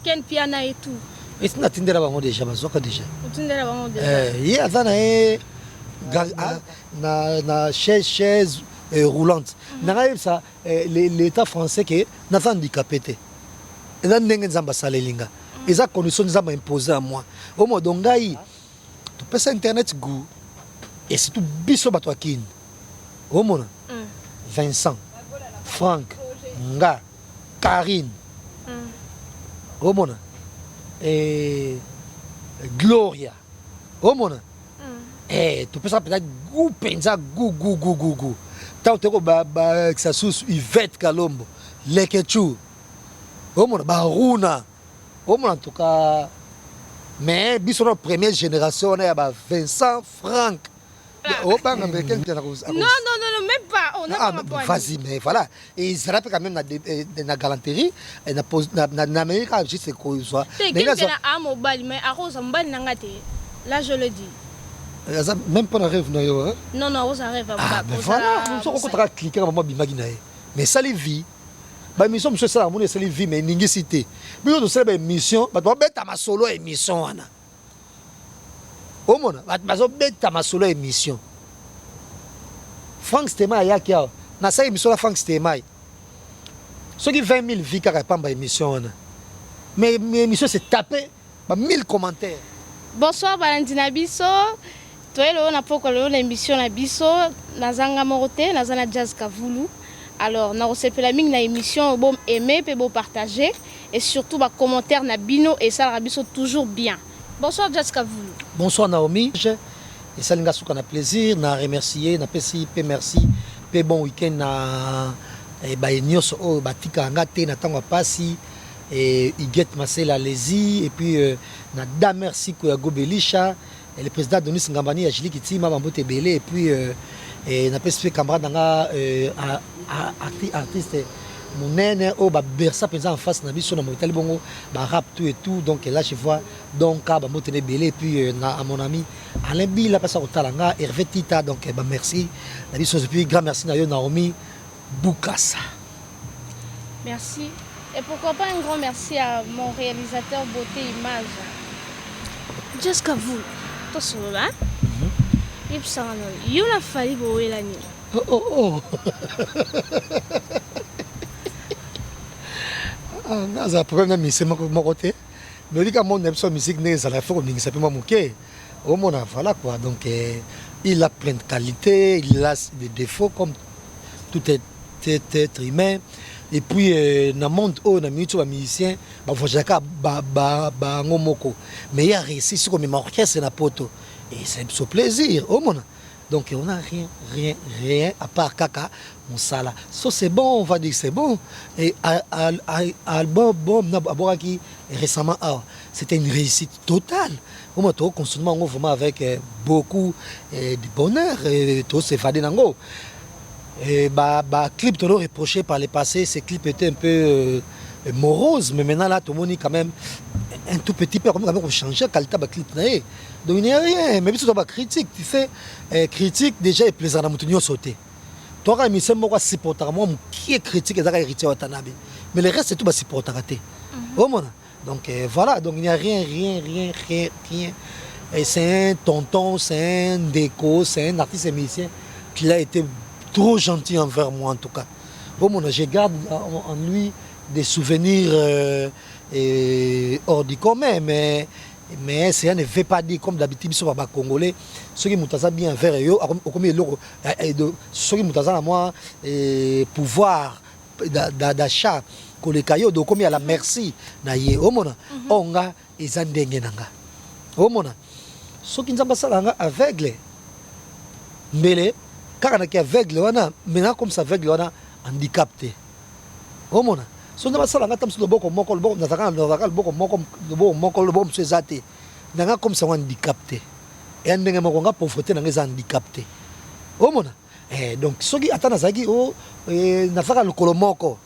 Ken piana et tout. Et c'est n'atteindre la banque déjà, bazoka déjà. Atteindre la banque déjà. Il y a ça na chaise roulante. N'a ça l'état français qui n'a pas handicapé. Et là n'engue nzamba salelinga. Et ça condition nzamba imposée à moi. Au moins donc tu peux sur internet goût et c'est tout biso bato akine. Au moins Vincent, Franck, Nga, Karine. Au moins et Gloria. Au moins tu peux ça peut-être goût penza goût. Tant que que ça sous Yvette Kalombo, Lekechu. Au moins Baruna. Au moins en tout cas mais biso la première génération on a Vincent, Franck. Non, même pas. On a pas. Vas-y, mais voilà. Et ça rappelle quand même la galanterie et na Amérique juste quoi soit. Mais là je le dis. Même pas un rêve non. Non, ça rêve pas. Mais voilà, nous sommes contre cliquer comme moi bimaginaire. Mais ça les vit. Bah mission monsieur ça mon ça les vit mais ningi cité. Mais nous c'est émission, bah toi bête ma solo émission ana. Au moins, bazo bête ma solo émission. Franck Stéma yakia na sa émission la Franck Stéma. Ceux qui 20 000 vies car pas ma émission ana. Mais émission c'est tapé bah 1000 commentaires. Bonsoir Valentina Bisso. Toi on a pas l'émission na Bisso na zanga morote na zana jazz kavulu. Alors, nous avons la mine émission, bon aimer, bon partager et surtout bah commentaire na bino et ça rabiso toujours bien. Bonsoir Jessica Voulou. Bonsoir Naomi. Et ça nous a plaisir, na remercier, na pesi pe merci, pe bon week-end na ba nyos o batika ngate na tango pasi et Iguette Marcel Alési et puis na da merci ko ya Gobelisha et le président Denis Ngambani Ajili Kitima Bambote Belé et puis et na pesi camarade nga artiste monene o ba bersa penza en face na biso na motel bongo ba rap tout et tout donc là je vois donc ba motene belé puis na à mon ami Alain Bila passe au talanga Hervé Tita donc ba merci na biso et puis grand merci na yo Naomi Boukassa. Merci et pourquoi pas un grand merci à mon réalisateur beauté image Jessica vous to solo hein il s'en yo la fali bo welani. Oh. Naza problème musique mon côté. Mais dit que mon musique n'est ça la faut que ça peut manquer. Au moins voilà quoi. Donc il a plein de qualités, il a des défauts comme tout être humain. Et puis dans le monde où on a mis un musicien, bah faut chacun ba ngomoko. Mais il a réussi sur comme orchestre na poto. Et c'est un plaisir au moins. Donc on n'a rien à part caca, mon sala. Ça c'est bon, on va dire c'est bon. Et album qui récemment c'était une réussite totale. On m'a tout consommer vraiment avec beaucoup de bonheur et tout c'est fadé nango. Et clip tout reproché par le passé, ces clips étaient un peu morose, mais maintenant là tout le monde est quand même un tout petit peu comme on changer qualité de clip. Donc il n'y a rien, même si tu as critique, tu fais critique déjà et plaisir à nous sauter. Tu auras mis moi supporter moi qui est critique et ça hérité Watanabe. Mais le reste c'est tout bas supporter raté. Donc voilà, donc il n'y a rien. Et c'est un tonton, c'est un déco, c'est un artiste et musicien qui a été trop gentil envers moi en tout cas. Je garde en lui des souvenirs hors du commun, mais ça ne veut pas dire comme d'habitude sur les Congolais, ceux qui m'ont bien envers eux, ceux qui m'ont moi pouvoir d'achat, que les cailloux, donc comme il y a la merci, naïe, au monde, on a les andengenanga, au monde, ceux qui nous ont aveugle, mais car on a aveugle, maintenant comme ça aveugle, on a handicapé, au monde. So na basala ngata msulo boko moko le boko nataka boko moko le boko msezate nanga comme ça handicapé et ndenge moko nga pauvreté nanga za handicapé omona donc soki atana zaki o nafaka le kolomoko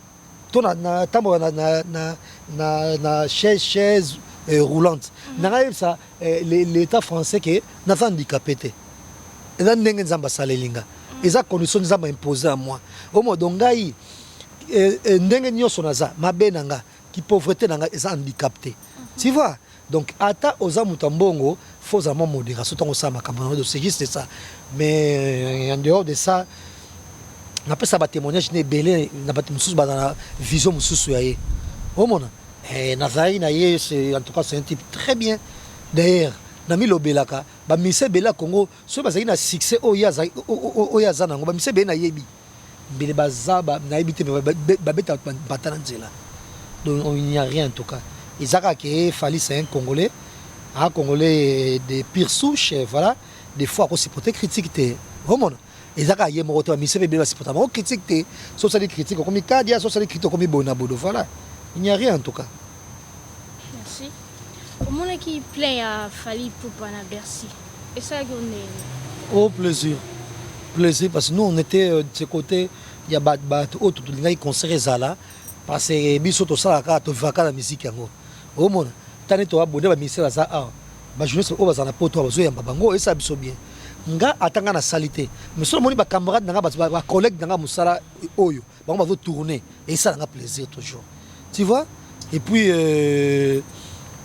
to na tambo na chaise roulante nanga ça l'état français que na handicapé te et ndenge nzamba salelinga eza condition nzamba imposée à moi omo donc ngai ndenge nyonso naza mabe nanga qui pauvreté nanga est handicapé. Tu vois? Donc ata oza mutambongo faut vraiment modération tant ça ma camarade c'est juste ça. Mais en dehors de ça n'a pas ça ba témoignage né belé n'a pas mususu ba na vision mususu yaé. Au mona nazai na ye c'est en tout cas c'est un type très bien. D'ailleurs nami lobelaka ba mise bela Congo so ba na succès oyaza nango ba mise be na yebi bele bazaba na yebi te ba beta batana nzela. Donc il n'y a rien en tout cas. Isaac qui Fali c'est un Congolais, un Congolais de pire souche, voilà. Des fois on s'y peut critiquer. Vraiment. Isaac a yé moroto mise be bela c'est pourtant critiquer. Soit ça des critiques comme Kadia, soit ça des critiques comme Bonabodo, voilà. Il n'y a rien en tout cas. Merci. Comment est-ce qu'il plaît à Fali Poupa na Bercy? Et ça qu'on est. Oh plaisir. Plaisir parce que nous on était de ce côté, il y a bat autre tout les concerts là parce que biso to sala ka to vaka la musique yango. Oh mon, tane to abonné ba ministère za ah. Ba jeunesse o bazana poto bazo yamba bango et ça biso bien. Nga atanga na salité. Mais solo moni ba camarade nga ba collègue nga musala oyo. Bango bazo tourner et ça nga plaisir toujours. Tu vois? Et puis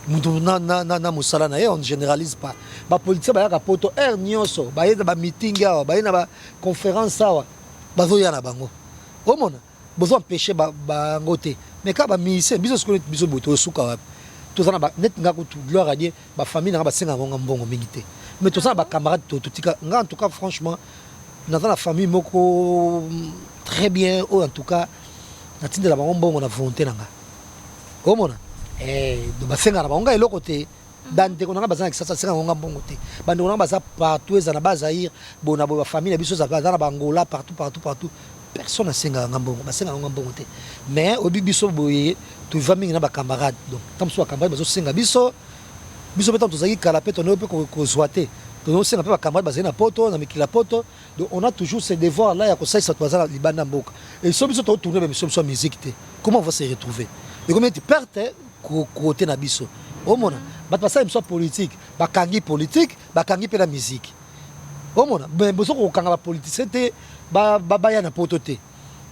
na musala na on ne généralise pas. Ba politique ba ya poto nyonso, ba yeda ba meeting ya, ba yena ba conférence ça. Bazo ya na bango. Oh mon, besoin empêcher ba ngote. Mais quand ba mise biso ce que biso boto suka tout ça na net nga ko gloire à Dieu, ba famille na ba senga ngonga mbongo mingité. Mais tout ça ba camarade tout tika nga en tout cas franchement dans la famille moko très bien ou en tout cas na tinde la mbongo na volonté nanga. Oh mon, do ba senga na bango eloko te. Dans des gens qui sont très bons, dans des gens partout, ils ont Zaïre, bon, la famille, les choses dans Angola, partout. Personne n'a senga ngambongo, basenga ngambongo te. Mais au biso boye, tu vas mingi na ba camarade. Donc, tant soit camarade bazo senga biso betant to zaki kala pe to no pe ko zoate. To no senga pe ba camarade bazena poto, na mikila poto. Donc on a toujours ce devoir là ya ko ça to za libana mboka. Et so biso to tourner même so musique te. Comment on va se retrouver? Et combien tu perds côté na biso. Au mona, bat ça soit politique, bakangi politique, bakangi pe la musique. Au mona, ben besoin ko kanga politique c'était ba ya na poto te.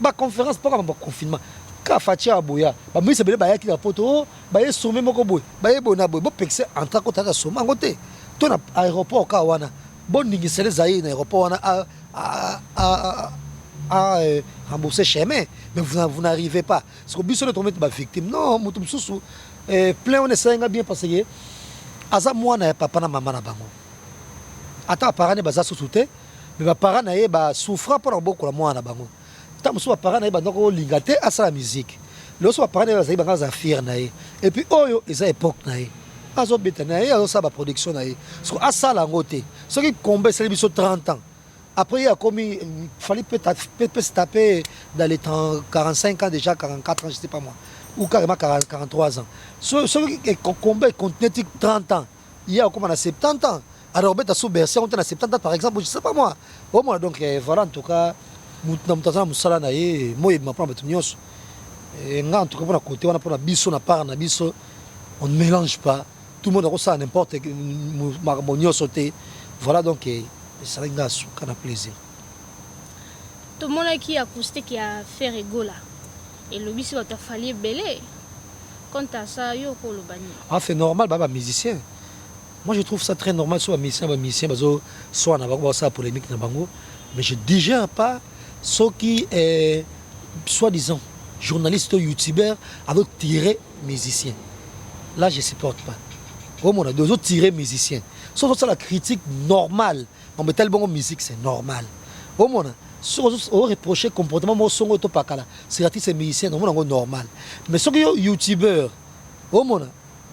Ba conférence pour ba confinement. Ka fatia aboya, ba mi se bele ba ya ki na poto, ba ye sommet moko boy, ba ye bona boy, bo pexer entra ko ta sommet ngote. To na aéroport ka wana. Bon ningi sele zaï na aéroport wana à rembourser chemin, mais vous n'arrivez pas. Parce que biso ne tombe ba victime. Non, mutum susu plein on essaie bien parce que aza mwana papa na maman na bango. Ata parents ne baza souté, mais ba parents na ye ba souffra pour beaucoup la mwana bango. Ta musu ba parents na ye ba ndoko lingate asa la musique. Le so ba parents na ye ba za fier na ye. Et puis oyo eza époque na ye. Azo beta na ye azo sa ba production na ye. Parce que asa la ngote. Ce qui combat c'est biso 30 ans. Après, il a commis, il fallait peut-être se taper dans les 45 ans déjà, 44 ans, je ne sais pas moi, ou carrément 43 ans. Ceux qui combattent continuent 30 ans, il y a comme on a 70 ans. Alors, on a sous Bercy, on a 70 ans par exemple, je ne sais pas moi. Au moins, donc voilà, en tout cas, moi, je en tout cas, on a côté, on a pour la biso, on a part, on ne mélange pas. Tout le monde a ça n'importe quel sauté. Voilà donc. Ça a plaisir. Tout le monde qui a acoustique qui a fait rigola. Et le bis va te falloir belé. Quant à ça, yo ko le bani. Ah, c'est normal, baba musicien. Moi je trouve ça très normal soit musicien soit na bango ça polémique na bango, mais je digère pas ceux qui soi-disant journalistes ou youtubeurs avec tirer musicien. Là je supporte pas. Au moins deux autres tirer musicien. Sauf ça la critique normale. On met tellement de musique, c'est normal. Au moins, si on reproche le comportement, c'est l'artiste et musicien, c'est normal. Mais ceux qui sont youtubeurs, au moins,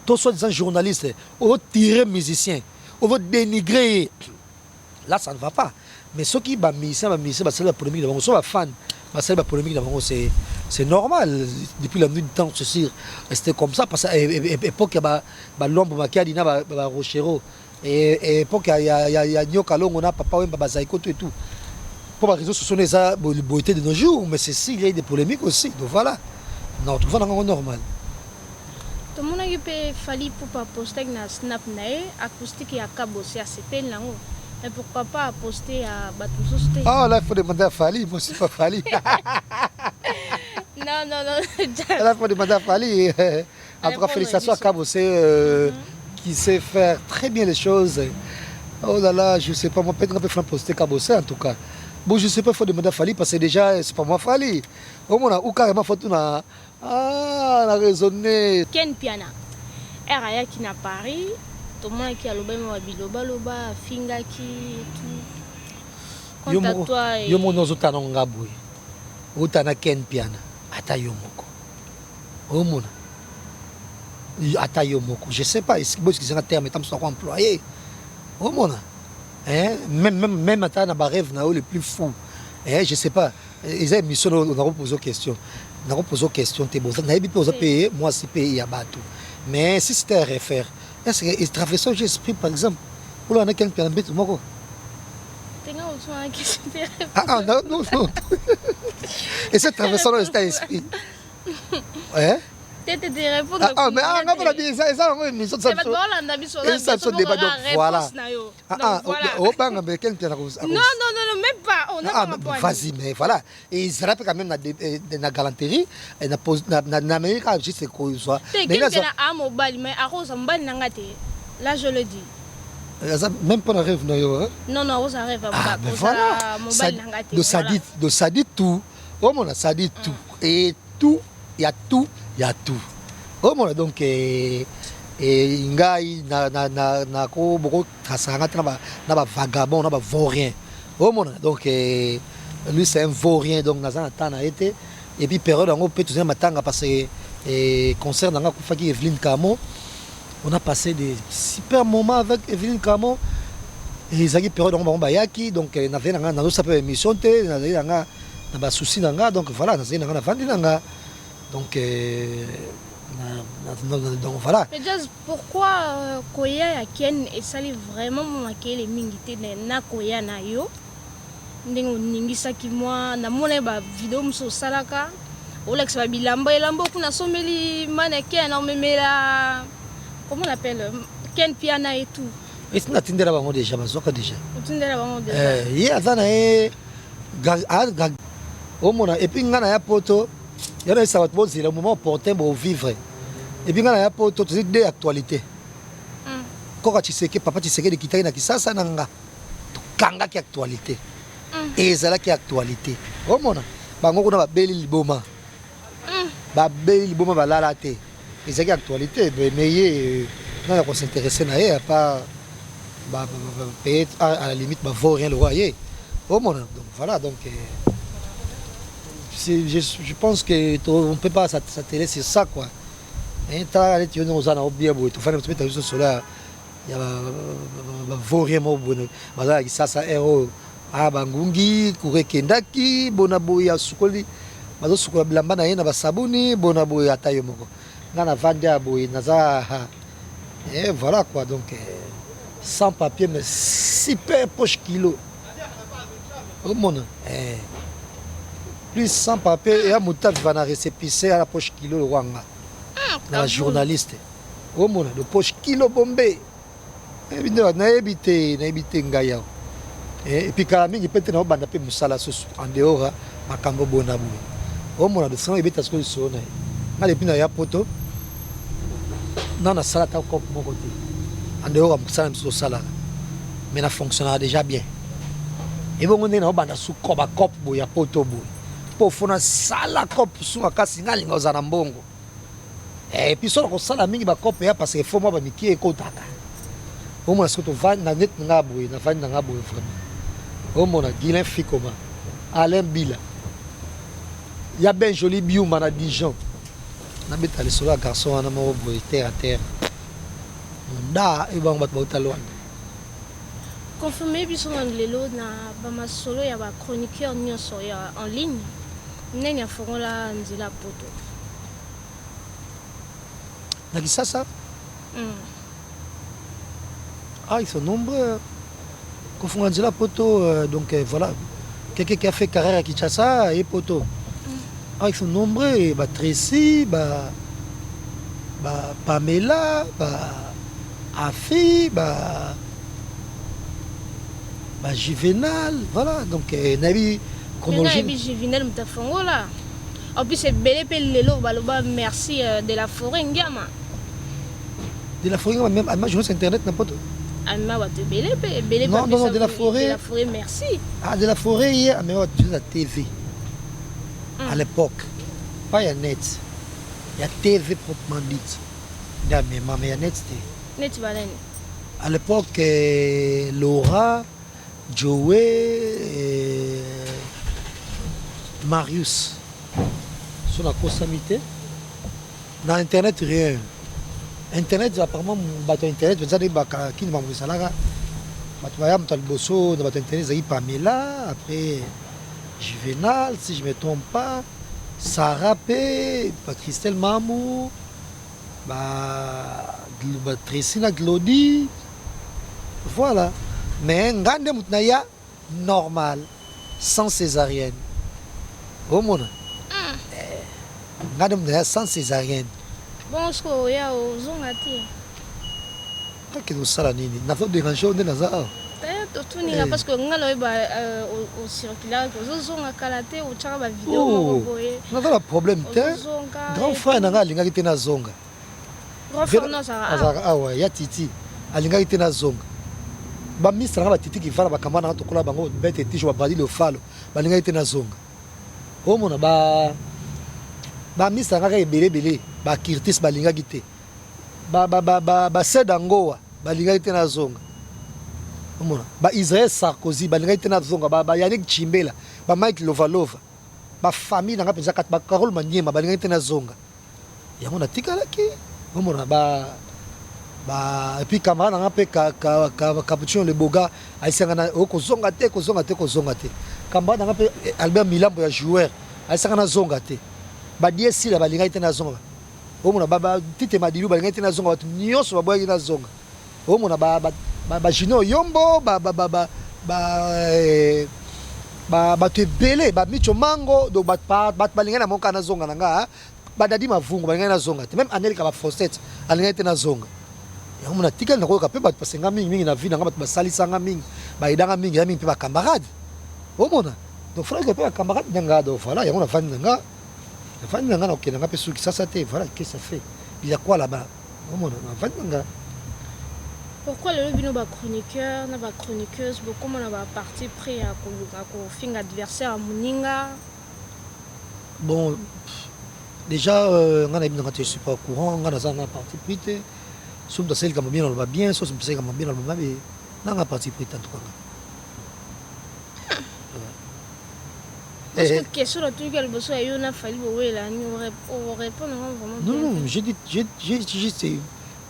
tous soi-disant journalistes, on veut tirer musicien, on veut dénigrer. Là, ça ne va pas. Mais ceux qui sont musiciens, c'est la polémique, ceux qui sont fans, c'est la polémique, c'est normal. Depuis la nuit du temps, c'est sûr, c'était comme ça. Parce qu'à l'époque, il y a l'ombre qui a dit Rochero. Et époque, il y a Nyoka Long, on a Papa Wemba Bazaïko et tout. Pour les réseaux sociaux, les beauté de nos jours, mais c'est si, il y a des polémiques aussi. Donc voilà. Non, tout va dans le normal. Tout le monde a fallu pour poster un snap acoustique et à cabo, c'est assez peine là. Mais pourquoi pas poster à Batou. Ah là, il faut demander à Fali, moi c'est pas Fali. Non, Non, non. Elle a fait demander à Fali. En tout cas, félicitations à Kabossé qui sait faire très bien les choses. Oh là là, je ne sais pas, moi, peut-être qu'on peut faire poster Kabossé en tout cas. Bon, je ne sais pas, il faut demander à Fali parce que déjà, c'est pas moi Fali. Au moins, ou carrément, il faut tout on a raisonné. Ken Piana. Eraya qui n'a Paris. Tout le monde qui a le même Biloba, Finga qui tout. Quant à toi. Yo mon ozota nongaboué. Utana Ken Piana. Ata yomoko. Au moins. Ata yomoko. Je ne sais pas, est-ce que c'est un terme, mais sont employés. Au moins. Hein? Même à un rêve le plus fou. Hein? Je ne sais pas. Ils ont mis on a posé question. On a posé question. On a posé payer, moi si payer à Batou. Mais si c'était à refaire, est-ce que il traversait l'esprit par exemple pour le Ken Piana bête moi quoi? Ah non non non. Et c'est traversant l'esprit. Hein? Ah, mais on a dit ça, on a dit ça. Ça, c'est débat. Donc voilà. Ah, au banc, mais quel temps? Non, même pas. On a pas. Vas-y, mais voilà. Et ils rappellent quand même la galanterie. Et en Amérique, juste quoi soit. Mais là, je le dis. Même pas un rêve, non? Non, ça rêve. Ah, mais voilà. Ça dit tout. Oh, mon, ça dit tout. Et tout, il y a tout. Il y a tout. Oh mon donc ngai na ko boko kasanga na ba vagabond na ba vaurien. Oh mon donc lui c'est un vaurien donc na zana tana été et puis période on peut tout matanga parce que concert nga kufaki Evelyne Camo on a passé des super moments avec Evelyne Camo et zaki période on ba yaki donc na vena nga na ça peut émission té na nga na ba souci nga donc voilà na zena nga na vandi nga. Donc voilà. Mais just pourquoi Koya ya Ken et ça vraiment marqué les mingité na Koya na yo ndenge ningisa ki moi na mona ba vidéo mso salaka Olex ba bilamba elambo kuna someli mannequin na memela comment on appelle Ken Piana et tout. Et c'est natindera bango déjà bazoka déjà. Natindera bango déjà. Il y a ça na au mona et puis ngana ya poto. Il y a c'est le moment opportun pour vivre. Et puis, il y a deux actualités. Quand tu sais que papa, tu sais que tu as ça, ça n'a pas actualité. Et c'est là qui est actualité. Oh mon, on a belle liboma. Ba belle liboma va la later. Et c'est qui actualité. Mais on va s'intéresser à elle, pas peut-être à la limite, vaut rien le voyer. Oh mon, donc voilà donc. Je pense qu'on ne peut pas s'atteler sur ça quoi. Et tu as dit que nous avons bien beau. Tu fais un petit peu de cela. Il y a vaurien mot bon. Voilà, ça héros. Ah bangungi, kurekendaki, bonaboya sukoli. Mazo sukola blamba na yena basabuni, bonaboya tayo moko. Ngana vanda boy naza. Et voilà quoi donc sans papier mais super poche kilo. Au monde. Plus sans papier et à Moutab va na récépissé à la poche kilo le wanga. La journaliste. Au monde de poche kilo bombé. Et bien na évité ngaya. Et puis quand mingi peut na banda pe musala soso en dehors makambo bonabu. Au monde de sang ebeta ce so na. Na depuis na ya poto. Na sala ta ko mo côté. En dehors musala so sala. Mais na fonctionnera déjà bien. Et bon on est na banda sou koba cop boya poto boy. Pour faire sala cop sur kasi ngali ngozana mbongo. Et puis sur ko sala mingi ba cop ya parce que faut moi ba miki e kotaka. Au moins ce que tu vas na net ngaboué na vandi ngaboué vraiment. Au moins Guilain Fikoma, Alain Bila. Il y a bien joli bioma na Dijon. Na beta le solo garçon na mo boy terre à terre. Nda e bang bat bauta loin. Confirmé biso lelo na ba masolo ya ba chroniqueur nyonso ya en ligne. Neni afongola nzela poto. Na Kisasa? Ah, ils sont nombreux. Confondre poto, donc voilà. Quelqu'un qui a fait carrière à Kinshasa et poto. Ah, ils sont nombreux. Bah, Tracy, Pamela, Afi, Juvenal, voilà. Donc, Nabi, chronologie. Juvenal, Mtafongola. En plus c'est belé pe lelo baloba merci de la forêt ngama. De la forêt même à ma journée sur internet n'importe. Alma wa te belé Non, non, de la forêt. De la forêt merci. Ah, de la forêt hier, mais on la TV. À l'époque. Pas il y a net. Il y a TV proprement dite. Mais il y a net c'était. Net balani. À l'époque, Laura, Joey, Marius. Sur la consommité. Dans Internet, rien. Internet, apparemment, bateau Internet, vous savez, qui ne m'a pas ça là. Bateau Bosso, bateau Internet, il y a Pamela, après Juvenal, si je ne me trompe pas, Sarah P, Christelle Mamou, Tressina Glody, voilà. Mais un grand Moutnaya, normal, sans césarienne. Au monde. Un grand Moutnaya sans césarienne. Bon, ce qu'il y a aux ongati. Qu'est-ce que ça nini? N'a pas dérangé au Nazar. Tout n'est pas parce que nous avons au circulaire, aux ongats kalaté, au tchaba vidéo. On a un problème. Grand frère n'a pas l'ingénieur na zonga. Grand frère non ça. Ah ouais, ya Titi. L'ingénieur na zonga. Ba ministre n'a pas Titi qui va ba kamana to kola bango bête Titi je va badi le falo. Ba l'ingénieur na zonga. Oh mon ba ministre n'a pas belé. Ba kirtis ba linga gite ba sedangoa ba linga gite na zonga omona ba Israël Sarkozy ba linga gite na zonga ba Yannick Chimbela ba Mike Lovalova ba famille na penza kat ba Carole Manyema ba linga gite na zonga yango na tikala ki omona ba et puis camarade na pe Capuchon le Boga aisanga na kozonga te camarade na pe Albert Milambo ya joueur aisanga na zonga te ba diesi la ba linga gite na zonga omona baba tite madilu balinga tena zonga watu nyonso baboyaki na zonga omona ba jino yombo bato ebele bamicho mango do balinga na moka na zonga na nga badadi mavungu balinga na zonga te même anelika bafosete alinga te na zonga yango mona tikali na koyoka mpe bato basenga mingi na vi nanga bato basalisanga mingi bayedanga mingi ya mingi mpe bacamarade omona donc frake mpe bacamarade na nga do voilà yango na vandi na nga Fan n'a pas de ça, voilà, qu'est-ce que ça fait? Il y a quoi là-bas? Pourquoi le lobby n'a pas chroniqueur, n'a pas chroniqueuse, comment on a parti pris à faire adversaire à Mouninga? Bon, déjà, on a je suis pas au courant, on a parti pris. Somme de celle qui m'a bien, on va bien, sauf que celle qui m'a bien, on va bien. On a parti pris en tout cas. Parce que question de tout quel besoin il y a fallu répondre vraiment. Non, j'ai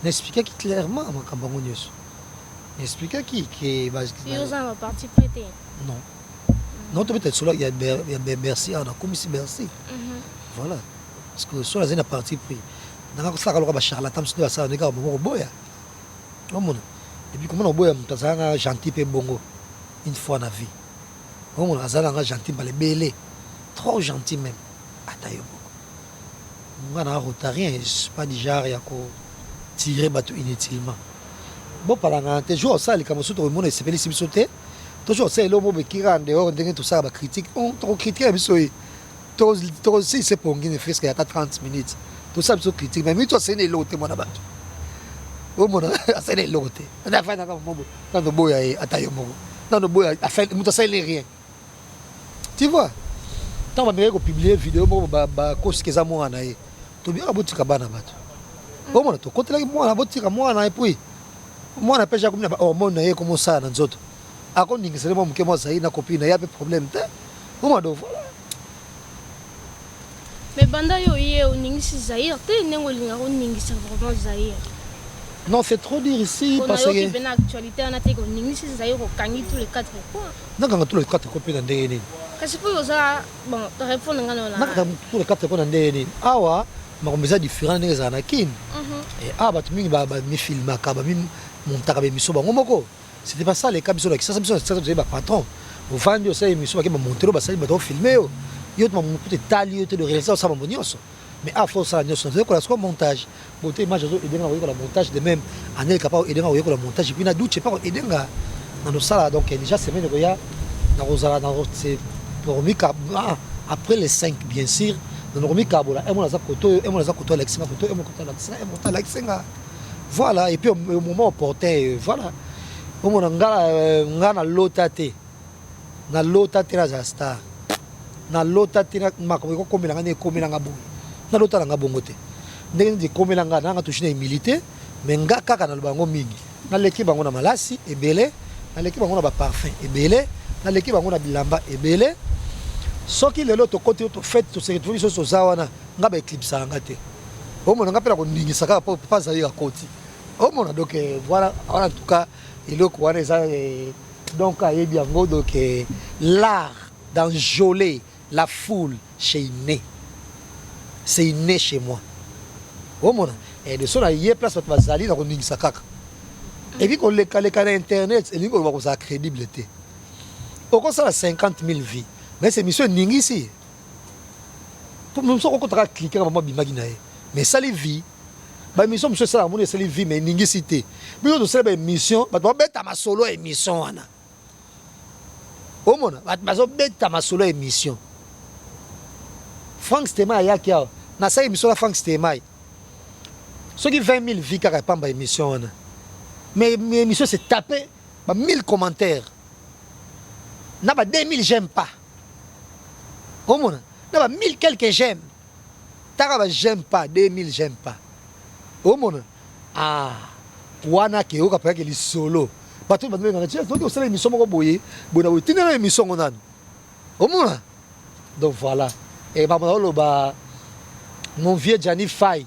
expliqué clairement à ma campagne. Expliqué qui est va parti prêter. Non. Non, peut-être cela il y a Bercy, on a comme ici Bercy. Voilà. Parce que sur la zone a parti pris. Dans la salle on charlatan c'est ça on est au boya. Et puis comment on boya on gentil pe bongo une fois dans la vie. On a un gentil, mais trop gentil même. On a rien, je ne suis pas du genre à tirer bateau inutilement. Bon, par la toujours ça, les camarades, tout le monde s'est fait sauter. Toujours ça, l'homme qui rend dehors, tout ça, la critique. On critique, mais aussi, c'est pour une fresque il y a 30 minutes. Tout ça, c'est critique. Mais toi, c'est une lotte, mon abat. Oh, mon abat, c'est une lotte. On a fait un boya à taille. Dans le boya, à faire, ça, il n'est rien. Tu vois, tant que je publie une vidéo, je vais moi tu bien abouti kabana bato. Au moins, tu côté là, moi abouti kabana et puis moi na pêche comme oh mon naie comme ça dans zoto. A kon ningi sele mo mke mo sahi na copine ya pe problème te. Au moins do voilà. Mais banda yo yé o ningi si Zaïre, te nengo linga o ningi c'est vraiment Zaïre. Non, c'est trop dire ici parce que on a actualité on a té ko ningi si Zaïre ko kangi tous les 4 coins. Na kanga tous les 4 coins na ndenge. Kasi po yoza bon te répondre ngana la. Na kanga tous les 4 coins na ndenge. Awa makomeza différent ndenge za na kin. Et bato mingi ba mi filma ka ba mi montaka ba miso bango moko. C'était pas ça les cas biso la ça c'est ba patron. Au vandi ça émission ba monter ba sali ba do filmer yo. Yo to mo peut tali yo to de réaliser ça ba bonioso. Mais à force ça nyoso c'est quoi la montage. Beauté image zo aider na ko la montage de même anel capable aider na ko la montage puis na doute pas aider nga dans nos salles donc déjà semaine ko ya na rozala dans c'est pour mi après les 5 bien sûr Nous avons Kabola, et mon koto, et mon koto Alexinga, et mon koto Alexinga, et mon Alexinga. Voilà, et puis au moment opportun, voilà. Au moment où on a l'autate, na l'autate na star, na l'autate na makomeko komela ngane komela ngabu, na l'autate na bongote. Ndenge ndi komela ngana nga touché na humilité, mais nga kaka na lubango mingi. Na leki bango na malasi ebele, na leki bango na ba parfum ebele, na leki bango na bilamba ebele. Soki lelo to côté to fête to cérémonie so zawana nga ba eclipse nga te. Au moins nga pela ko ndingisa ka pas za ya koti. Au moins donc voilà en tout cas il est quoi donc il bien donc l'art d'enjôler la foule chez inné. C'est inné chez moi. Au moins et de ça il y a place pour bazali na ko ndingisa kaka. Et puis qu'on les canaux internet et qu'on va ça crédibilité. Au quoi ça 50 000 vies. Mais c'est mission ningi ici. Pour nous sommes contre cliquer à bimaginaire. Mais ça les vit. Bah mission monsieur ça mon c'est les vie mais ningi cité. Mais nous c'est une mission, bah beta ma solo émission ana. Au monde, bah beta ma solo émission. Frank Stema yakia. Na ça émission la Frank Stema. Ceux qui 20 000 vies car pas ma émission ana. Mais émission c'est tapé bah 1000 commentaires. N'a pas 2000 j'aime pas. Au monde, n'a pas 1000 quelques j'aime. T'as j'aime pas, 2000 j'aime pas. Au monde, ah, wana ke oka pa ke li solo. Ba tout ba ngana tia, donc c'est l'émission moko boye, bona boye tinela émission ngona. Au monde. Donc voilà. Et ba mon vieux Johnny Fay.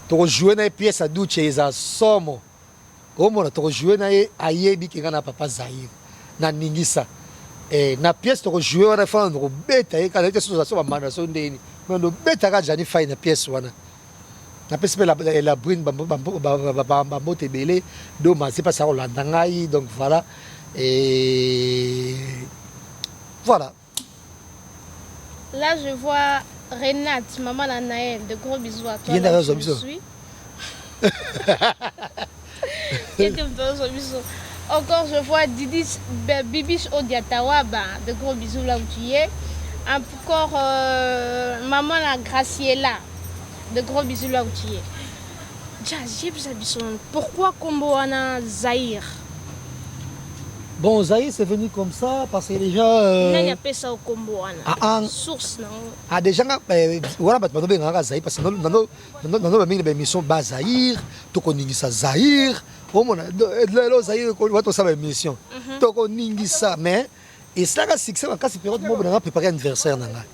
To jouer na pièce à Duce eza somo. Au monde, to jouer na ayebi ki ngana papa Zahir. Na ningisa. Na pièce to jouer wana fa no beta e kana te so ba manda so ndeni mais no beta ka Johnny Fay na pièce wana na pièce la brune ba mote belé do ma c'est pas ça Rolanda ngai donc voilà et voilà là je vois Renate maman la Naël de gros bisous à toi il y a bisous encore je vois Didis Bibiche Odiatawa, de gros bisous là où tu es. Encore maman la Graciela, de gros bisous là où tu es. Jazzy, pourquoi Komboana Zahir? Bon, Zahir c'est venu comme ça parce que les gens. Il y a pas ça au Komboana. Source non. Ah déjà voilà bah tu vas Zahir parce que dans nos émissions bas Zahir, tu connais ça Zahir. Au moins, là, Zahir, on va tout ça émission. Donc on ningisa mais et ça a succès en cas de période où on a préparé un anniversaire nanga.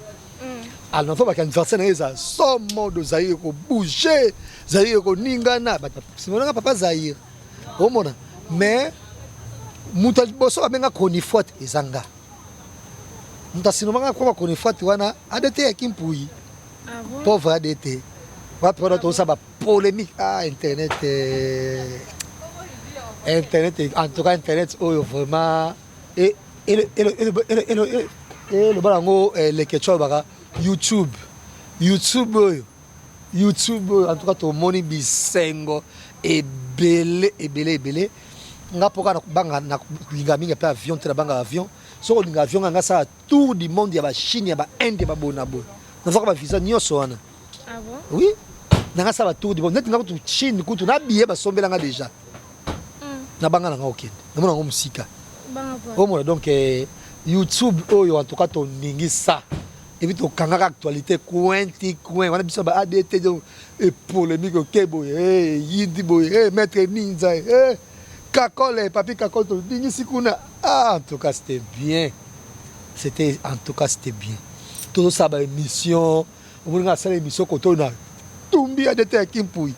Alors faut pas qu'un anniversaire n'est ça somme de Zahir ko bouger, Zahir ko ningana, c'est mon papa Zahir. Au moins mais mutal boso amenga konifot ezanga. Mutasinoma kwa konifot wana adete akimpui. Ah bon? Pauvre adete. Va prendre tout ça polémique internet Internet, en tout cas Internet, vraiment et le balango les questions YouTube en tout cas to moni bisengo et belé nga poka na banga na linga mingi pa avion te na banga avion so linga avion nga ça tour du monde ya ba Chine ya ba Inde ba bona bo na vaka ba visa nyoso wana. Ah bon? Oui nga ça va tour du monde net nga to Chine kutu na biye ba sombela nga déjà na banga na okende na mona musika au moins donc YouTube oyo en tout cas to ningi ça et puis to kangaka actualité coin wana biso ba ADT et polémique OK boye yindi boye maître ninja Kakole papi Kakole to ningi sikuna en tout cas c'était bien tout ça ba émission on nga ça émission ko to na tumbi ADT kimpui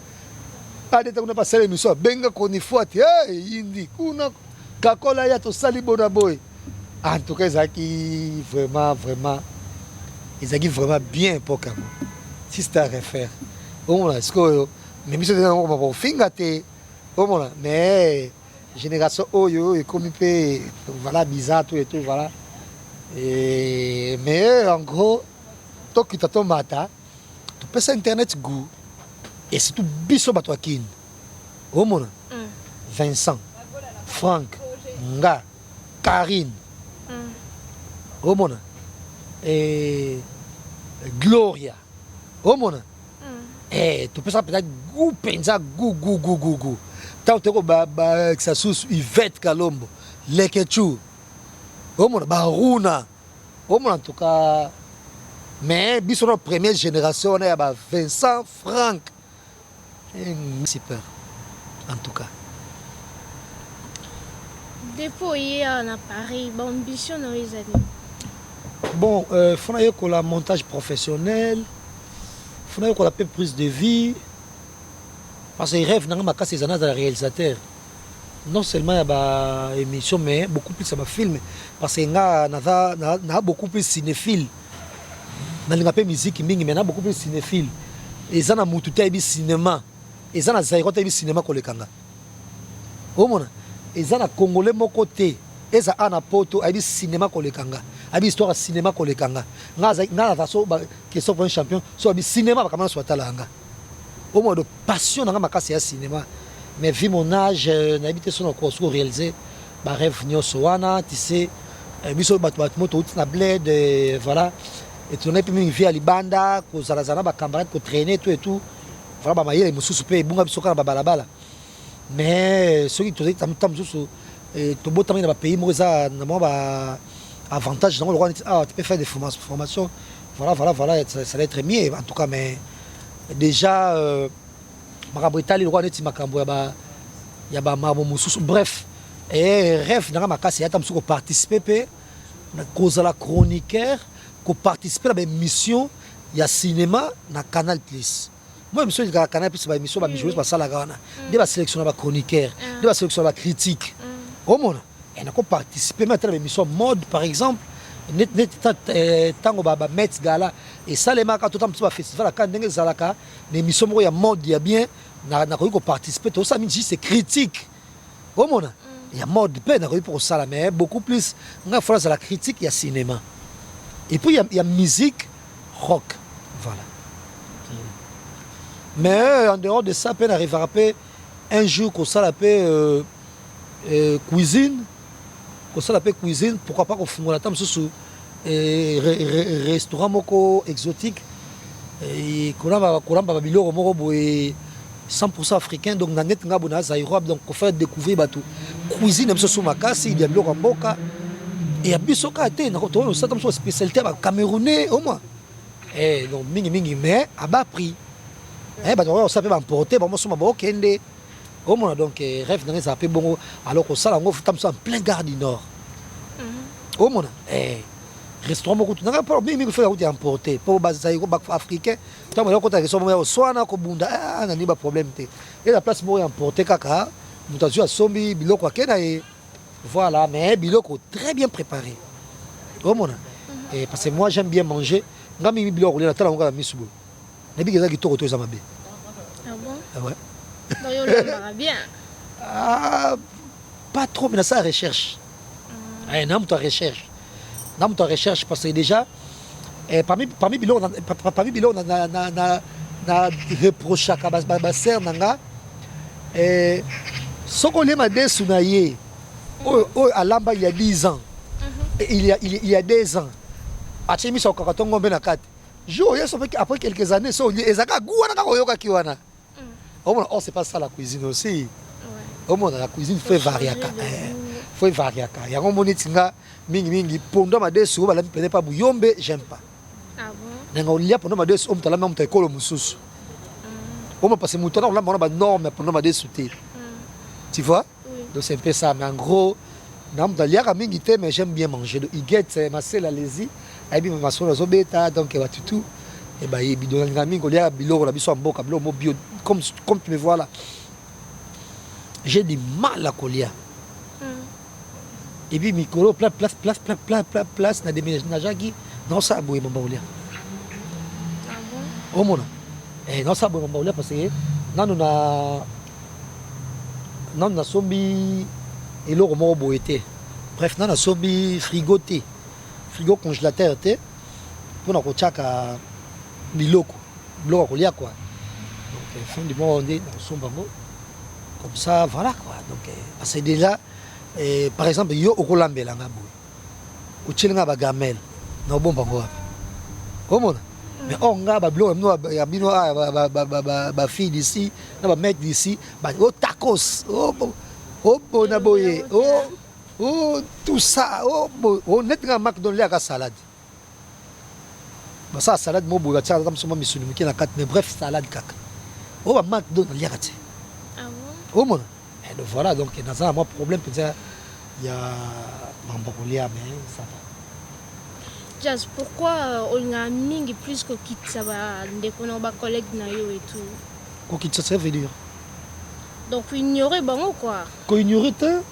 adeta kuna passer l'émission benga konifuati yindi kuna Kakola ya to sali bona boy en tout cas Zaki vraiment Zaki vraiment bien pour Kamo si c'est à refaire au moins est-ce que même si on va fingate au moins mais génération oyo et comme peut voilà bizarre tout et tout voilà et mais en gros toi qui t'attends mata tu peux internet goût et c'est tout biso batwakin au monde Vincent Franck Nga Karine au monde et Gloria. Oh mon. Tu peux ça peut-être goût penza goût. Tant que ça sous Yvette Kalombo, Lekechu. Oh mon Baruna. Oh mon en tout cas. Mais bisous notre première génération on est à Vincent Franck. Super. En tout cas. Depuis un appareil, bon ambition dans les années. Bon, il faut que le montage professionnel, il faut que la prise de vie, parce que rêve dans ma casse des années de réalisateur. Non seulement il y a des émissions, mais beaucoup plus de films, parce qu'il y a beaucoup plus de cinéphiles. Dans la musique, il y a beaucoup plus de cinéphiles. Et ça, il y a cinéma. Et ça, il y a cinéma pour les Kanga. Et ça, Congolais, mon côté. Et ça, il y a cinéma pour les Kanga. Il y a histoire de cinéma pour les Kanga. Il y a question pour un champion. Il y a cinéma pour les Kanga. Au moins de passion dans ma casse, il y a cinéma. Mais vu mon âge, j'ai habité sur le réalisé. Je rêve de Soana, tu sais. Je suis bled, voilà. Et tu as pu me faire à Libanda, que Zarazana, ma camarade, que traîner, tout et tout. Voilà, je me suis soupé, je me suis balabala. Mais ceux qui te disent, tu beau dans le pays, moi, ça a avantage. Tu peux faire des formations. Voilà, ça va être mieux. En tout cas, mais déjà, bref, et rêve dans ma casse, il y a participer à la chroniqueur, participer à l'émission, il y a cinéma dans Canal Plus. Moi, je suis dans Canal Plus, il y a une émission, il y a une sélection de chroniqueur, il y a une sélection de critique. Au monde, et on a participé à l'émission mode, par exemple, tant que Met Gala, et ça, les marques, tout le temps, festival, quand on a l'émission, il y a mode, il y a bien, on a participé, tout ça, c'est critique. Au monde, il y a mode, on a pour ça, mais beaucoup plus, on a fait la critique, il y a cinéma. Et puis il y a musique, rock. Voilà. Mais en dehors de ça, on arrive à rappeler un jour qu'on s'en appelle cuisine. Qu'on s'en appelle cuisine, pourquoi pas qu'on fume la table sous restaurant exotique. Et qu'on a biloko moko 100% africain, donc on donc on fait découvrir tout. Cuisine, même sous ma casse, il y a biloko mboka. Et à Bissoka, on a une spécialité camerounais au moins. Et donc, mais à bas prix. On s'appelle emporter, on s'en va kende. Au moins, donc, rêve dans les appels bon. Alors qu'on s'en va en plein gare du Nord. Au moins, restaurant beaucoup de temps. Il faut emporter. Pour les africains, tant que les restaurants soit na kobunda, on a pas de problème. Et la place pour emporter, kaka, nous avons à sombi, biloko kena et. Voilà, mais biloko très bien préparé. Et parce que moi j'aime bien manger. Ah bon? Ah ouais. Bien. Pas trop, mais ça recherche. Non, tu recherche. Non, tu recherche parce que déjà, parmi biloko, on a reproché à ma sœur nanga. Ce qu'on aime à des à Lamba, il y a 10 ans. Il y a 2 ans. Après quelques années, oh, c'est pas ça la cuisine aussi. Oh, la cuisine fait varier. Faut varier. Il y a un moment où pendant ma déçu, je pas bouillombe, j'aime pas. Ah bon? Il y a pendant ma déçu, on t'a la même école musus. On parce que mon temps là, on a norme pendant ma déçu. Tu vois? Donc c'est un peu ça, mais en gros, mais j'aime bien manger. Il guette ma selle allez-y, et puis ma soeur zobeta, donc il va tout. Et bah il bidon l'ami, il y a bilo la biso en boca, bio, comme tu me vois là. J'ai du mal à coller. Et puis micro place na déménagement qui non ça boue mon baolia. Ah bon? Au moins. Et non ça boue mon baolia parce que non na sombi et l'eau mort boité. Bref, non na sombi frigoté. Frigo congélateur té pour na kochaka biloko kolia quoi. Donc fin du mois on est dans son bango. Comme ça voilà quoi. Donc parce que déjà par exemple yo okolambela ngabou. Uchilinga ba gamel na bon bango. Comment? Mais on a ba fille d'ici, na ba mec d'ici, oh tacos, oh bonaboye, oh tout ça, oh net nga McDonald's à salade. Bah ça salade mo boya tia comme soma misuni qui na 4 mais bref salade kaka. Oh ba McDonald's ya kati. Ah bon? Oh mon. Et donc voilà donc dans un problème peut-être il y a Mambakolia mais ça va. Jazz, pourquoi on a mingi plus que quitte ça va ndekona ba collègue na yo et tout? Ko quitte ça veut dire. Donc ignorer bon quoi? Ko ignorer te.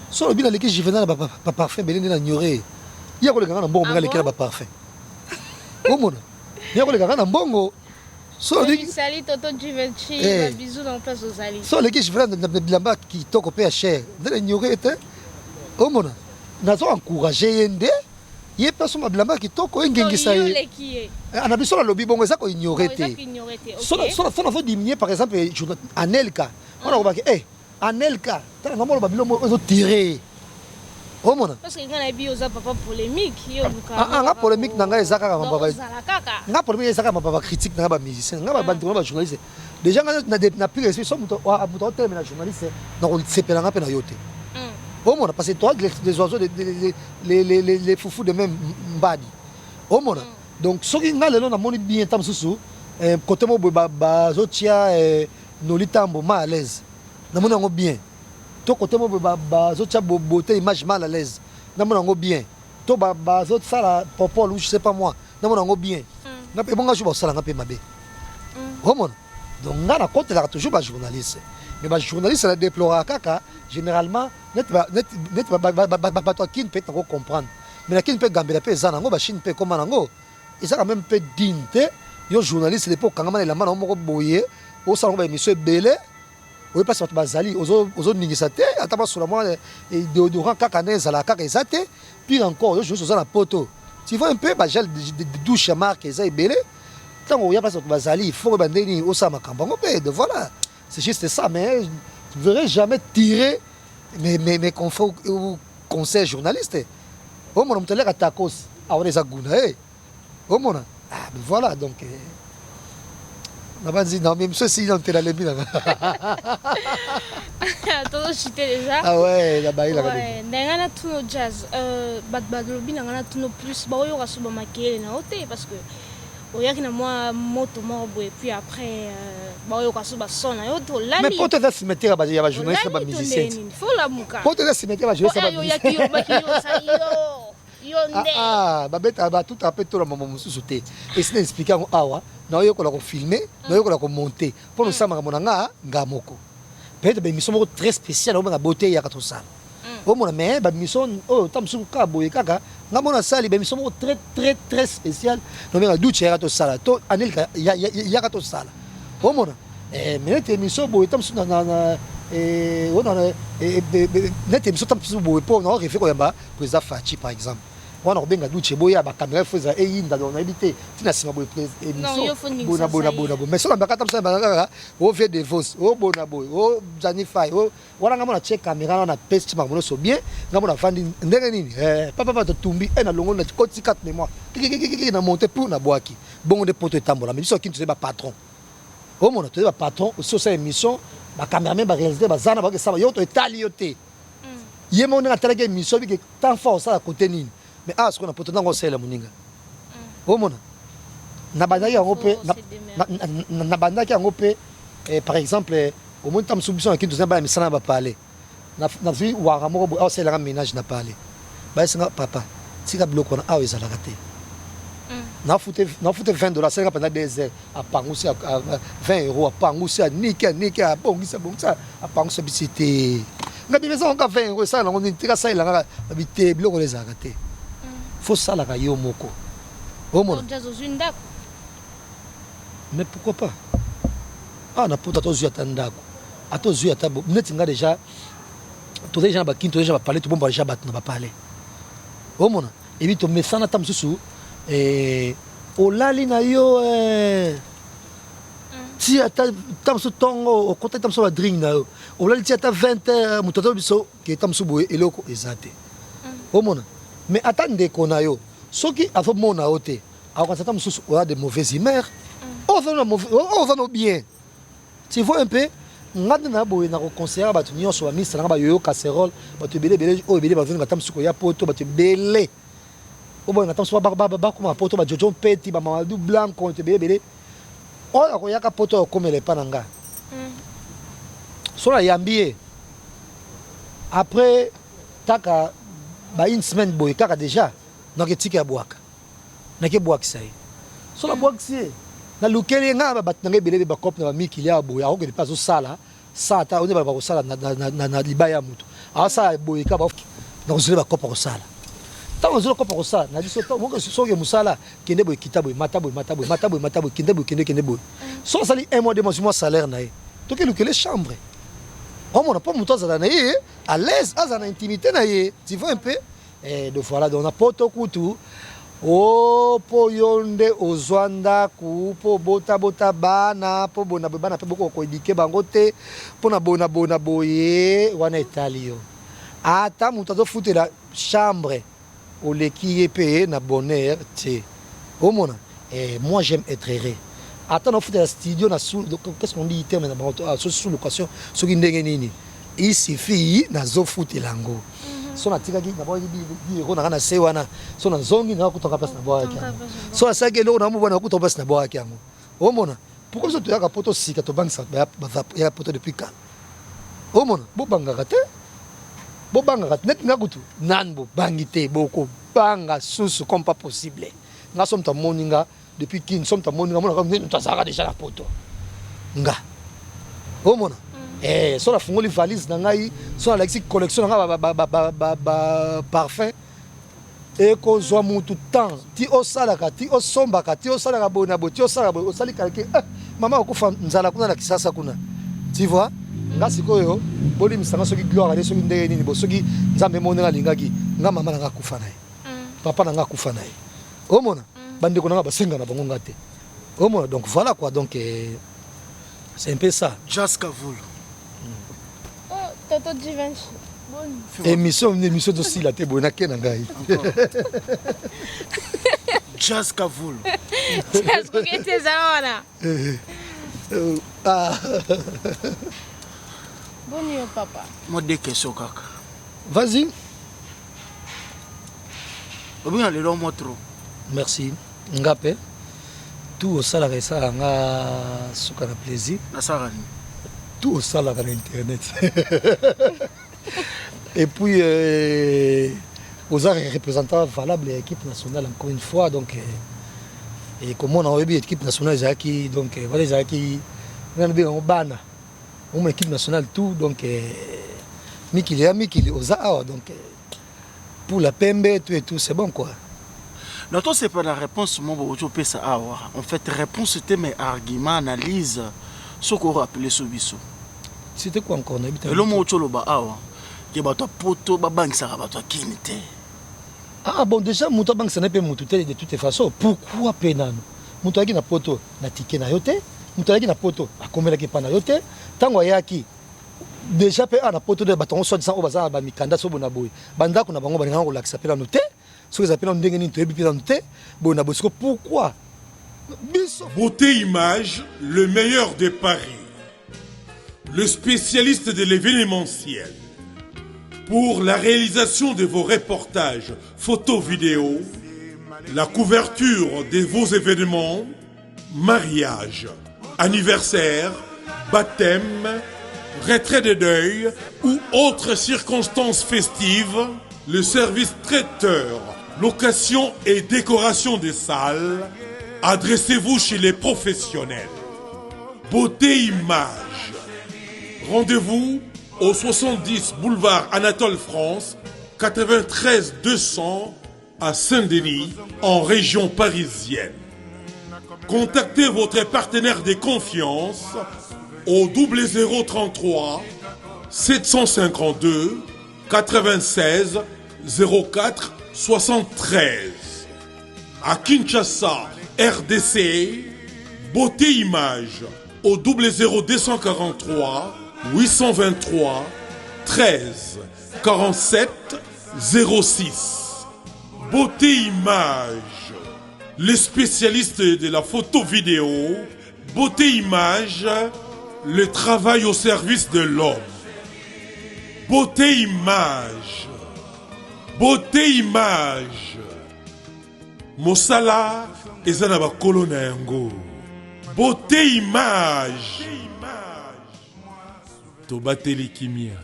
So le bien l'équipe juvénile ba parfum belé na ignorer. Il y a ko le ganga na mbongo nga l'équipe ba parfum. Oh mon. Il y a ko le ganga na mbongo. So le sali toto Givenchy, ba bisous dans place aux ali. So l'équipe juvénile na bilamba qui toko pe cher. Na ignorer te. Oh mon. Nazo encourager yende ye peso mablamba kitoko engengisa ye ana biso la lobby bongo ezako ignorer te so na diminuer par exemple Anelka on a remarqué Anelka tala ngomolo babilo mo ezo tirer o mona parce que ngana bi oza papa polémique yo luka nga polémique nanga ezaka ka mababa nga polémique ezaka mababa critique nanga ba musicien nga ba bantu ba journaliste déjà na plus respect so muto hotel na journaliste na ko sepela nga pe na yote. Au monde, parce que toi, les oiseaux, les foufous de même mbadi. Au monde. Donc, ce qui est là, on a mon bien tam sous côté mo ba zotia nolitambo mal à l'aise. Na mon bien. To côté mo ba zotia beauté image mal à l'aise. Na mon bien. To ba zot sala popol ou je sais pas moi. Na mon bien. Na pe bonga juba sala nga pe mabe. Au monde. Donc, on a côté là toujours ba journaliste. Mais les journalistes la déplorent kaka généralement net ba toi qui ne peut pas comprendre mais la qui ne peut gambela pe zana ngo ba chine pe comment ngo ils ça quand même peu dignité yo journaliste l'époque quand même la mano moko boyer au salon ba émission belé ou pas sur bazali ozo ningisa te ataba sur la moi et déodorant kaka neza la kaka ezate puis encore yo journaliste la poto tu vois un peu ba gel de douche marque ça est belé tant on y a pas sur bazali il faut ba ndeni au sa makambango pe de voilà. C'est juste ça, mais je ne verrai jamais tirer mes confrères ou conseils journalistes. Au moins, on me dit à tacos, on est à Gouna. Au moins, voilà, donc. On va dire, non, même ceci, on te l'a mis là. Attends, je suis déjà. Ah ouais, là-bas, il a ouais, dans tout nos jazz, bad lobby, dans tout nos plus, bah, on va se maquiller na hôtel parce que. Oyaki na moi moto moko et puis après bayoka so basona yo to lali mais peut-être se mettre ba ya ba journaliste ba musicien faut la muka peut-être se mettre ba journaliste ba musicien yo baki yo sa yo nde ba beta ba tout après tout la maman mususu te et c'est expliquer awa na yo ko la ko filmer na yo ko la ko monter pour nous sama monanga ngamoko peut-être ba mission moko très spéciale on ba beauté ya ka to ça au moins mais ba mission oh tam su ka boye kaka nga mona sali ba mission très très très spécial no menga duche ya to sala to Anelka ya to sala au moins mais te mission boye tam su na on a net mission tam su boye pour na refaire ko yamba président Fachi par exemple on a benga duche boye ba caméra faisa e yinda do na habité tina sima boye émission bona mais so ba tam sa ba o fait des vos o bona boye o janify o wana nga mona check caméra na peste ma mono so bien nga mona fandi ndenge nini papa to tumbi na longo na koti 4 mémoire na monter pour na boaki bongo de poto tambola mais so ki tu ba patron o mona tu ba patron so sa émission ba caméraman ba réaliser ba zana ba ke sa yo to italioté ye mona na tala ke émission bi ke tant fort ça à côté nini mais ce qu'on a poto nango sela muninga o mona na bandaki yango pe na bandaki yango pe par exemple au moins tam submission qui nous a misana ba parler na vie wa moko bo c'est la ménage na parler ba singa papa tika bloko na awe zala kate na fute $20 c'est pendant des heures a pangusi à 20 € a pangusi à nika a bongisa a pangusi bisité nga bi maison ka 20 € ça na on tika ça la nga bité bloko les a kate faut ça la yo moko au moins mais pourquoi pas na puta to zuya tandako ato zuya tabo neti nga déjà to déjà ba kinto déjà ba parler to bomba déjà ba na ba parler o mona et puis to mesana tam susu o lali na yo ti ata tam su tongo o kota tam su ba drink na yo o lali ti ata 20 mutoto biso ke tam su boye eloko ezate o mona mais attendez qu'on a yo soki afo mona ote Alors, quand on a des mauvaises humeurs, on va bien. Tu vois un peu? On a des conseillers, on a sur la mise, on a des casseroles, on a des bébés, on a des bébés, on a des poteaux, on a des bébés. On a des poteaux, on a des petits, on a des blancs, on a des bébés. On a des poteaux comme les pananga. Sur la yambier. Après, taka une semaine boy, kaka déjà, on a des tickets à boire. On a des bois qui sont. Sur la bois qui sont. Na lukeli nga ba tnange belebe ba kop na miki ya boya ko ke pas au sala sa ta on ba ko sala na libaya mutu a sa boya ka ba na ko ba kop ko sala ta on zo kop ko sala na biso to mo ko so ke musala kende boy kita boy mata boy kende boy so sali un mois de mon salaire na ye to ke lukeli chambre on n'a pas mutu za na ye à l'aise à na intimité na ye tu vois un peu et de voilà on a poto kutu. Oh, po yonde ozwanda ku po bota bana po bona bana pe boko ko dike bangote po na bona boye wana italio ata mutu zo foutre la chambre au leki epé na bonheur ti au mona et moi j'aime être heureux ata na foutre la studio na sous qu'est-ce qu'on dit terme na sous location ce qui ndenge nini il suffit na zo foutre lango so na tikaki na boye bi ko na se wana so na zongi na kutoka pesa na boye kyango so asake lo na mubona kutoka pesa na boye kyango omona pourquoi so to yaka poto sika to bangisa ya poto depuis quand omona bo bangaka te net ngakutu nan bo bangite boko banga susu comme pas possible nga som ta moninga depuis kin som ta moninga mona comme to saka déjà la poto nga omona so la fungoli valise na ngai so la collection na parfum et ko zo mutu temps ti osalaka ti osombaka ti osalaka bona bo ti osalaka bo osali kalke mama okufa nzala kuna na kisasa kuna tu vois nga sikoyo boli misanga soki gloire ale soki ndenge nini bo soki nzambe monenga lingaki nga mama nanga kufa naye papa nanga kufa naye omona bande konanga basenga na bango ngate omona donc voilà quoi donc c'est un peu ça Jazz Kavulu. Toto Givenchy. Émission de style à Tebona Kenangai. Jazz Kavulu. Jazz Kavulu. Bon nuit, papa. Moi, deux questions, kaka. Vas-y. Bien, les longs trop. Merci. Ngapé. Tout au salaire, ça, nga soukana plaisir. Nasarani. Tout au salaire à l'internet. Et puis, aux représentants valables de l'équipe nationale, encore une fois. Donc, et comme on a eu l'équipe nationale, donc, voilà, on a eu Bana. On a l'équipe nationale, tout. Donc, Mikili, aux donc, pour la PMB, tout et tout, c'est bon, quoi. Non, toi, c'est pas la réponse, moi, en fait, réponse, c'était mes arguments, analyse, ce qu'on a appelé Sobiso. C'était quoi encore? Et le mot Choloba, qui va poto, banque, ça va toi kinite. Ah bon, déjà, mouton banque, ça n'est pas mouton de toutes les façons. Pourquoi pénal? Mouton qui n'a poto, n'a ticket na yote. Mouton qui n'a poto, a combien qui pas na yote. Tango yaki. Déjà, na poto de bâton, soit disant au bazar, mikanda, so bonaboy. Banda, qu'on a bango, bango, on l'a s'appelle en noté. Ce qu'ils appellent en dégaine, tu es bien noté. Bonabosco, pourquoi? Beauté Image, le meilleur des paris. Le spécialiste de l'événementiel. Pour la réalisation de vos reportages, photos, vidéos, la couverture de vos événements, mariage, anniversaire, baptême, retrait de deuil ou autres circonstances festives, le service traiteur, location et décoration des salles, adressez-vous chez les professionnels. Beauté Image. Rendez-vous au 70 boulevard Anatole France, 93 200 à Saint-Denis, en région parisienne. Contactez votre partenaire de confiance au 0033 752 96 04 73. À Kinshasa, RDC, Beauté Image au 00243 823 13 47 06. Beauté Image, les spécialistes de la photo vidéo, beauté image, le travail au service de l'homme. Beauté image. Beauté image. Mosala ezana ba kolona yango. Beauté image. Tobateli kimia.